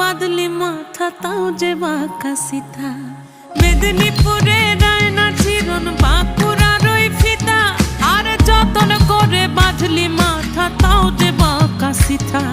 বাদলি মাথা তাও যে বাঁকা সিথা মেদিনীপুরে রায়না চিরন বাঁকুড়ার ওই ফিতা আর যতন করে বাঁধলি মাথা তাও যে বাঁকা সিথা